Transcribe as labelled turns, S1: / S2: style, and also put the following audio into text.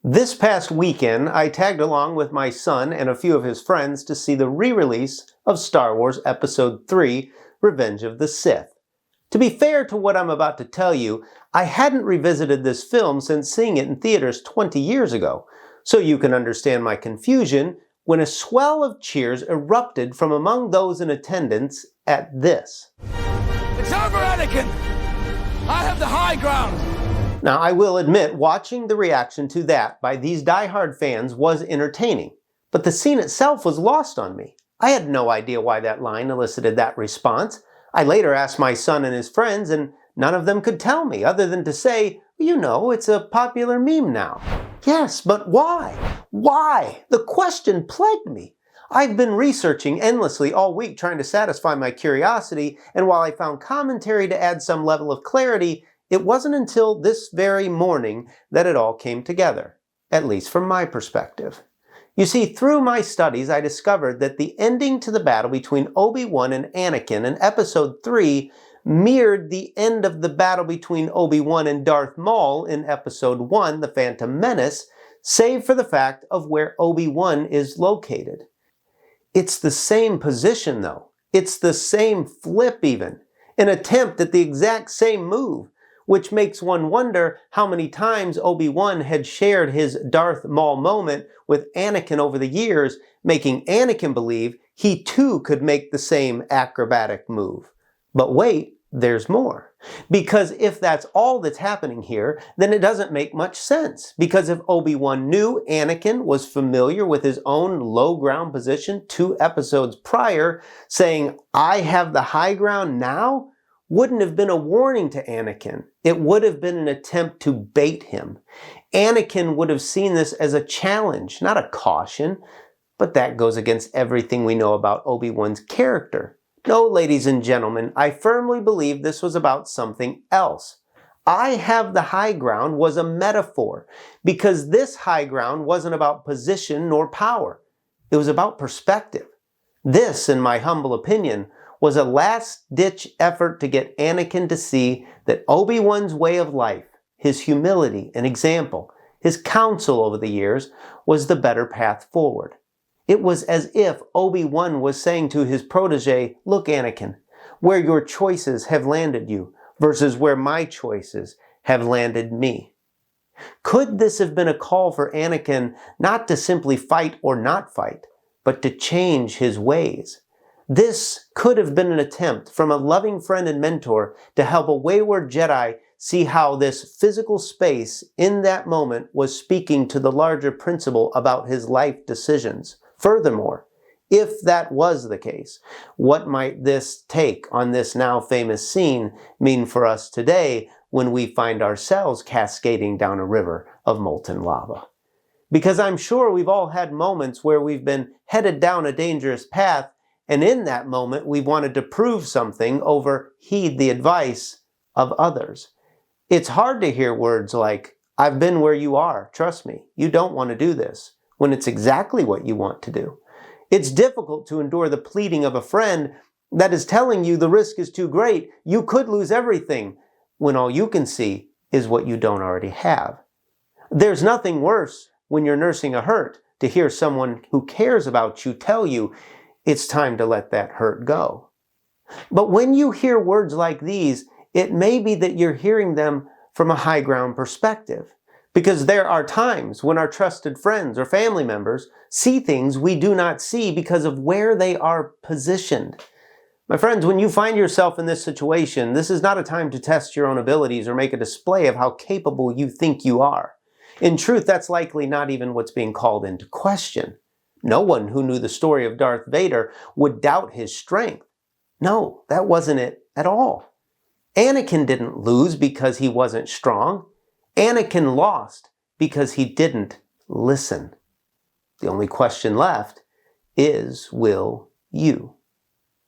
S1: This past weekend, I tagged along with my son and a few of his friends to see the re-release of Star Wars Episode 3, Revenge of the Sith. To be fair to what I'm about to tell you, I hadn't revisited this film since seeing it in theaters 20 years ago, so you can understand my confusion when a swell of cheers erupted from among those in attendance at this.
S2: It's over, Anakin! I have the high ground!
S1: Now, I will admit, watching the reaction to that by these die-hard fans was entertaining, but the scene itself was lost on me. I had no idea why that line elicited that response. I later asked my son and his friends, and none of them could tell me, other than to say, you know, it's a popular meme now. Yes, but why? Why? The question plagued me. I've been researching endlessly all week trying to satisfy my curiosity, and while I found commentary to add some level of clarity, it wasn't until this very morning that it all came together, at least from my perspective. You see, through my studies, I discovered that the ending to the battle between Obi-Wan and Anakin in Episode 3 mirrored the end of the battle between Obi-Wan and Darth Maul in Episode 1, The Phantom Menace, save for the fact of where Obi-Wan is located. It's the same position, though. It's the same flip, even. An attempt at the exact same move, which makes one wonder how many times Obi-Wan had shared his Darth Maul moment with Anakin over the years, making Anakin believe he too could make the same acrobatic move. But wait, there's more. Because if that's all that's happening here, then it doesn't make much sense. Because if Obi-Wan knew Anakin was familiar with his own low ground position 2 episodes prior, saying, "I have the high ground now," wouldn't have been a warning to Anakin. It would have been an attempt to bait him. Anakin would have seen this as a challenge, not a caution. But that goes against everything we know about Obi-Wan's character. No, ladies and gentlemen, I firmly believe this was about something else. I have the high ground was a metaphor, because this high ground wasn't about position nor power. It was about perspective. This, in my humble opinion, was a last-ditch effort to get Anakin to see that Obi-Wan's way of life, his humility and example, his counsel over the years, was the better path forward. It was as if Obi-Wan was saying to his protege, "Look, Anakin, where your choices have landed you versus where my choices have landed me." Could this have been a call for Anakin not to simply fight or not fight, but to change his ways? This could have been an attempt from a loving friend and mentor to help a wayward Jedi see how this physical space in that moment was speaking to the larger principle about his life decisions. Furthermore, if that was the case, what might this take on this now famous scene mean for us today when we find ourselves cascading down a river of molten lava? Because I'm sure we've all had moments where we've been headed down a dangerous path, and in that moment, we've wanted to prove something over heed the advice of others. It's hard to hear words like, "I've been where you are, trust me, you don't want to do this," when it's exactly what you want to do. It's difficult to endure the pleading of a friend that is telling you the risk is too great, you could lose everything, when all you can see is what you don't already have. There's nothing worse when you're nursing a hurt to hear someone who cares about you tell you, it's time to let that hurt go. But when you hear words like these, it may be that you're hearing them from a high ground perspective. Because there are times when our trusted friends or family members see things we do not see because of where they are positioned. My friends, when you find yourself in this situation, this is not a time to test your own abilities or make a display of how capable you think you are. In truth, that's likely not even what's being called into question. No one who knew the story of Darth Vader would doubt his strength. No, that wasn't it at all. Anakin didn't lose because he wasn't strong. Anakin lost because he didn't listen. The only question left is, will you?